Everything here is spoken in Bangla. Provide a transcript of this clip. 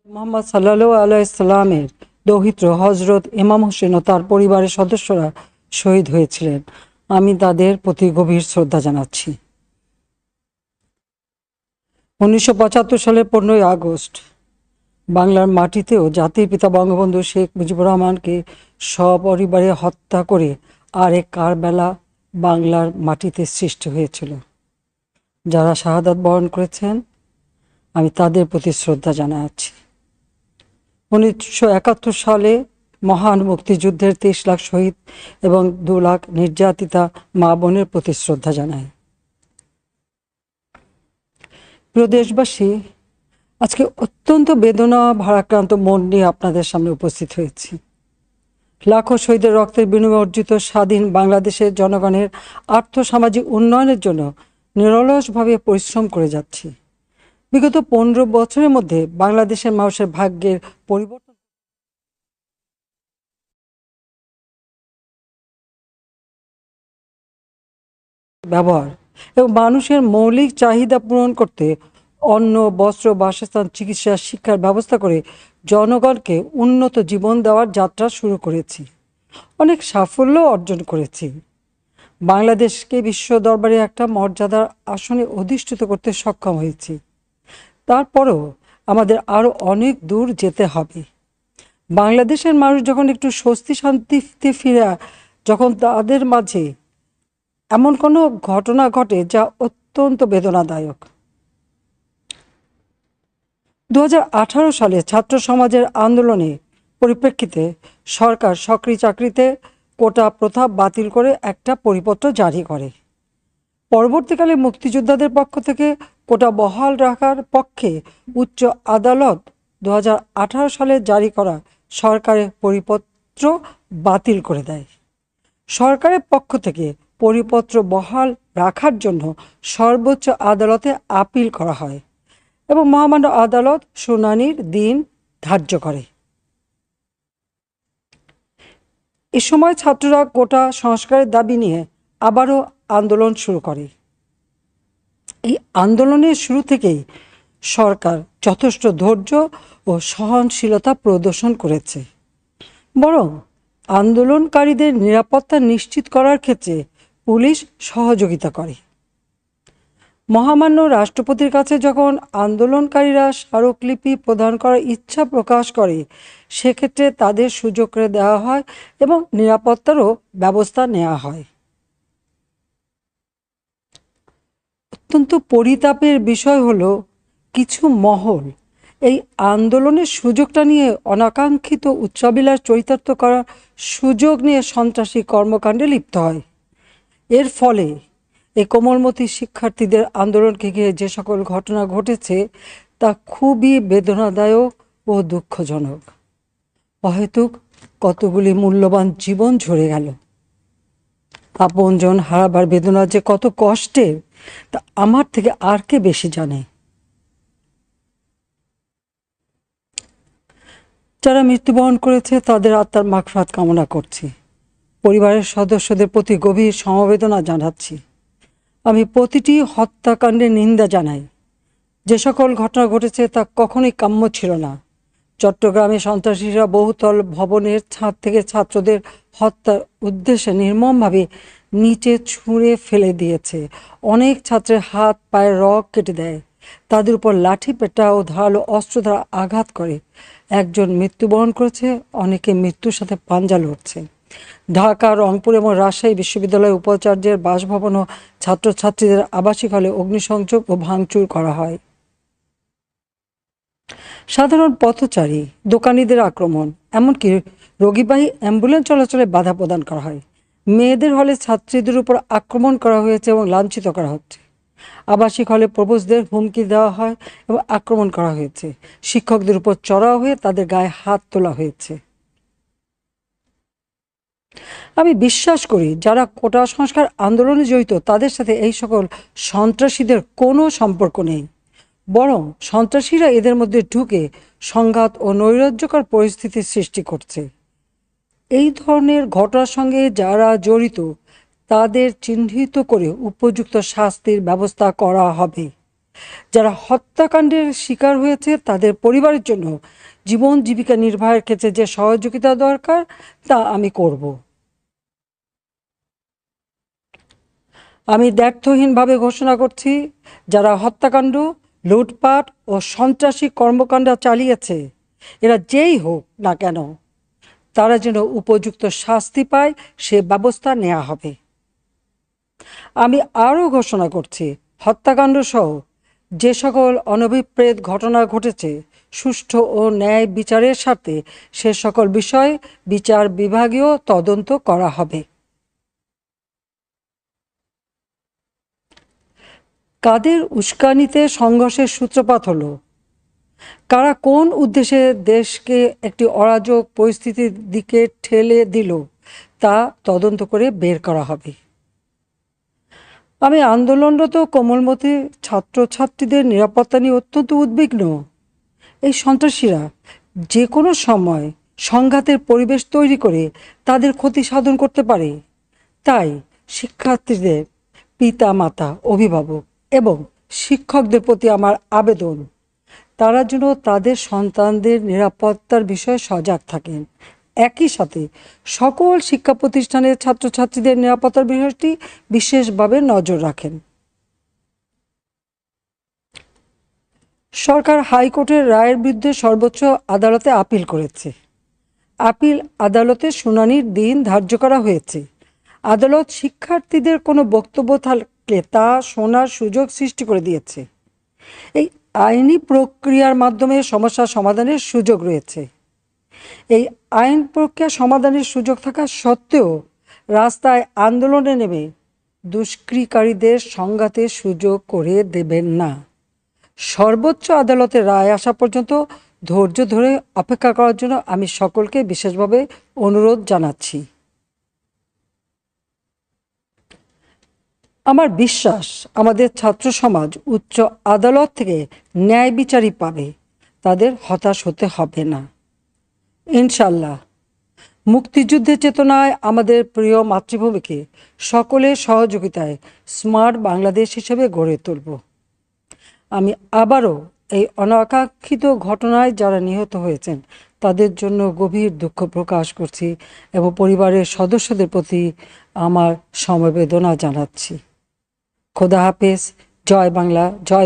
মোহাম্মদ সাল্লাল্লাহু আলাইহি সাল্লামের দৌহিত্র হজরত ইমাম হোসেন ও তার পরিবারের সদস্যরা শহীদ হয়েছিলেন। আমি তাদের প্রতি গভীর শ্রদ্ধা জানাচ্ছি। 1975 সালের 15ই আগস্ট বাংলার মাটিতেও জাতির পিতা বঙ্গবন্ধু শেখ মুজিবুর রহমানকে সপরিবারে হত্যা করে আরেক কারবালা বাংলার মাটিতে সৃষ্টি হয়েছিল। যারা শাহাদাত বরণ করেছেন, আমি তাদের প্রতি শ্রদ্ধা জানাচ্ছি। 1971 সালে মহান মুক্তিযুদ্ধের 23 লাখ শহীদ এবং 2 লাখ নির্যাতিতা মা বোনের প্রতি শ্রদ্ধা জানাই। প্রিয় দেশবাসী, আজকে অত্যন্ত বেদনা ভারাক্রান্ত মন নিয়ে আপনাদের সামনে উপস্থিত হয়েছি। লাখো শহীদের রক্তের বিনিময়ে অর্জিত স্বাধীন বাংলাদেশের জনগণের আর্থসামাজিক উন্নয়নের জন্য নিরলসভাবে পরিশ্রম করে যাচ্ছি। বিগত 15 বছরের মধ্যে বাংলাদেশের মানুষের ভাগ্যের পরিবর্তন ব্যবহার এবং মানুষের মৌলিক চাহিদা পূরণ করতে অন্ন, বস্ত্র, বাসস্থান, চিকিৎসা, শিক্ষার ব্যবস্থা করে জনগণকে উন্নত জীবন দেওয়ার যাত্রা শুরু করেছি। অনেক সাফল্য অর্জন করেছি। বাংলাদেশকে বিশ্ব দরবারে একটা মর্যাদার আসনে অধিষ্ঠিত করতে সক্ষম হয়েছি। তারপরেও আমাদের আরও অনেক দূর যেতে হবে। বাংলাদেশের মানুষ যখন একটু স্বস্তি শান্তিতে ফিরে, যখন তাদের মাঝে এমন কোনো ঘটনা ঘটে যা অত্যন্ত বেদনাদায়ক। 2018 সালে ছাত্র সমাজের আন্দোলনে পরিপ্রেক্ষিতে সরকার সরকারি চাকরিতে কোটা প্রথা বাতিল করে একটা পরিপত্র জারি করে। পরবর্তীকালে মুক্তিযোদ্ধাদের পক্ষ থেকে কোটা বহাল রাখার পক্ষে উচ্চ আদালত 2018 সালে জারি করা সরকারের পরিপত্র বাতিল করে দেয়। সরকারের পক্ষ থেকে পরিপত্র বহাল রাখার জন্য সর্বোচ্চ আদালতে আপিল করা হয় এবং মহামান্য আদালত শুনানির দিন ধার্য করে। এ সময় ছাত্ররা কোটা সংস্কারের দাবি নিয়ে আবারও আন্দোলন শুরু করে। এই আন্দোলনের শুরু থেকেই সরকার যথেষ্ট ধৈর্য ও সহনশীলতা প্রদর্শন করেছে, বরং আন্দোলনকারীদের নিরাপত্তা নিশ্চিত করার ক্ষেত্রে পুলিশ সহযোগিতা করে। মহামান্য রাষ্ট্রপতির কাছে যখন আন্দোলনকারীরা স্মারকলিপি প্রদান করার ইচ্ছা প্রকাশ করে, সেক্ষেত্রে তাদের সুযোগ করে দেওয়া হয় এবং নিরাপত্তারও ব্যবস্থা নেওয়া হয়। অত্যন্ত পরিতাপের বিষয় হলো, কিছু মহল এই আন্দোলনের সুযোগটা নিয়ে অনাকাঙ্ক্ষিত উচ্চাবিলাস চরিতার্থ করার সুযোগ নিয়ে সন্ত্রাসী কর্মকাণ্ডে লিপ্ত হয়। এর ফলে এই কোমলমতি শিক্ষার্থীদের আন্দোলনকে ঘিরে যে সকল ঘটনা ঘটেছে তা খুবই বেদনাদায়ক ও দুঃখজনক। অহেতুক কতগুলি মূল্যবান জীবন ঝরে গেল। আপনজন হারাবার বেদনা যে কত কষ্টের তা আমার থেকে আর কে বেশি জানে। যারা মৃত্যুবরণ করেছে তাদের আত্মার মাগফিরাত কামনা করছি। পরিবারের সদস্যদের প্রতি গভীর সমবেদনা জানাচ্ছি। আমি প্রতিটি হত্যাকাণ্ডের নিন্দা জানাই। যে সকল ঘটনা ঘটেছে তা কখনোই কাম্য ছিল না। চট্টগ্রামে সন্ত্রাসীরা বহুতল ভবনের ছাদ থেকে ছাত্রদের হত্যার উদ্দেশ্যে নির্মমভাবে নিচে ছুঁড়ে ফেলে দিয়েছে। অনেক ছাত্রের হাত পায়ের রগ কেটে দেয়, তাদের উপর লাঠি পেটা ও ধারালো অস্ত্র দ্বারা আঘাত করে। একজন মৃত্যুবরণ করেছে, অনেকে মৃত্যুর সাথে পাঞ্জা লড়ছে। ঢাকা, রংপুর এবং রাজশাহী বিশ্ববিদ্যালয়ের উপাচার্যের বাসভবন ও ছাত্রছাত্রীদের আবাসিক হলে অগ্নিসংযোগ ও ভাঙচুর করা হয়। সাধারণ পথচারী, দোকানিদের আক্রমণ, এমনকি রোগীবাহী অ্যাম্বুলেন্স চলাচলে বাধা প্রদান করা হয়। মেয়েদের হলে ছাত্রীদের উপর আক্রমণ করা হয়েছে এবং লাঞ্ছিত করা হচ্ছে। আবাসিক হলে প্রবোজদের হুমকি দেওয়া হয় এবং আক্রমণ করা হয়েছে। শিক্ষকদের উপর চড়াও হয়ে তাদের গায়ে হাত তোলা হয়েছে। আমি বিশ্বাস করি, যারা কোটা সংস্কার আন্দোলনে জড়িত তাদের সাথে এই সকল সন্ত্রাসীদের কোনো সম্পর্ক নেই, বরং সন্ত্রাসীরা এদের মধ্যে ঢুকে সংঘাত ও নৈরাজ্যকর পরিস্থিতির সৃষ্টি করছে। এই ধরনের ঘটনার সঙ্গে যারা জড়িত তাদের চিহ্নিত করে উপযুক্ত শাস্তির ব্যবস্থা করা হবে। যারা হত্যাকাণ্ডের শিকার হয়েছে তাদের পরিবারের জন্য জীবন জীবিকা নির্বাহের ক্ষেত্রে যে সহযোগিতা দরকার তা আমি করব। আমি দ্ব্যর্থহীনভাবে ঘোষণা করছি, যারা হত্যাকাণ্ড, লুটপাট ও সন্ত্রাসী কর্মকাণ্ড চালিয়েছে, এরা যেই হোক না কেন, তারা যেন উপযুক্ত শাস্তি পায় সে ব্যবস্থা নেওয়া হবে। আমি আরও ঘোষণা করছি, হত্যাকাণ্ড সহ যে সকল অনভিপ্রেত ঘটনা ঘটেছে, সুষ্ঠু ও ন্যায় বিচারের স্বার্থে সে সকল বিষয়ে বিচার বিভাগীয় তদন্ত করা হবে। কাদের উস্কানিতে সংঘর্ষের সূত্রপাত হলো, কারা কোন উদ্দেশ্যে দেশকে একটি অরাজক পরিস্থিতির দিকে ঠেলে দিল, তা তদন্ত করে বের করা হবে। আমি আন্দোলনরত কোমলমতি ছাত্রছাত্রীদের নিরাপত্তা নিয়ে অত্যন্ত উদ্বিগ্ন। এই সন্ত্রাসীরা যে কোনো সময় সংঘাতের পরিবেশ তৈরি করে তাদের ক্ষতি সাধন করতে পারে। তাই শিক্ষার্থীদের পিতা মাতা, অভিভাবক এবং শিক্ষকদের প্রতি আমার আবেদন, তারা যেন তাদের সন্তানদের নিরাপত্তার বিষয়ে সজাগ থাকেন। একই সাথে সকল শিক্ষা প্রতিষ্ঠানের ছাত্রছাত্রীদের নিরাপত্তার বিষয়টি বিশেষভাবে নজর রাখেন। সরকার হাইকোর্টের রায়ের বিরুদ্ধে সর্বোচ্চ আদালতে আপিল করেছে। আপিল আদালতে শুনানির দিন ধার্য করা হয়েছে। আদালত শিক্ষার্থীদের কোনো বক্তব্য থাকলে তা শোনার সুযোগ সৃষ্টি করে দিয়েছে। এই আইনি প্রক্রিয়ার মাধ্যমে সমস্যা সমাধানের সুযোগ রয়েছে। এই আইন প্রক্রিয়া সমাধানের সুযোগ থাকা সত্ত্বেও রাস্তায় আন্দোলনে নেমে দুষ্কৃতিকারীদের সংঘাতের সুযোগ করে দেবেন না। সর্বোচ্চ আদালতের রায় আসা পর্যন্ত ধৈর্য ধরে অপেক্ষা করার জন্য আমি সকলকে বিশেষভাবে অনুরোধ জানাচ্ছি। আমার বিশ্বাস, আমাদের ছাত্র সমাজ উচ্চ আদালত থেকে ন্যায় বিচারই পাবে, তাদের হতাশ হতে হবে না। ইনশাল্লাহ মুক্তিযুদ্ধের চেতনায় আমাদের প্রিয় মাতৃভূমিকে সকলের সহযোগিতায় স্মার্ট বাংলাদেশ হিসেবে গড়ে তুলব। আমি আবারও এই অনাকাঙ্ক্ষিত ঘটনায় যারা নিহত হয়েছেন তাদের জন্য গভীর দুঃখ প্রকাশ করছি এবং পরিবারের সদস্যদের প্রতি আমার সমবেদনা জানাচ্ছি। খোদা হাফেজ। জয় বাংলা, জয়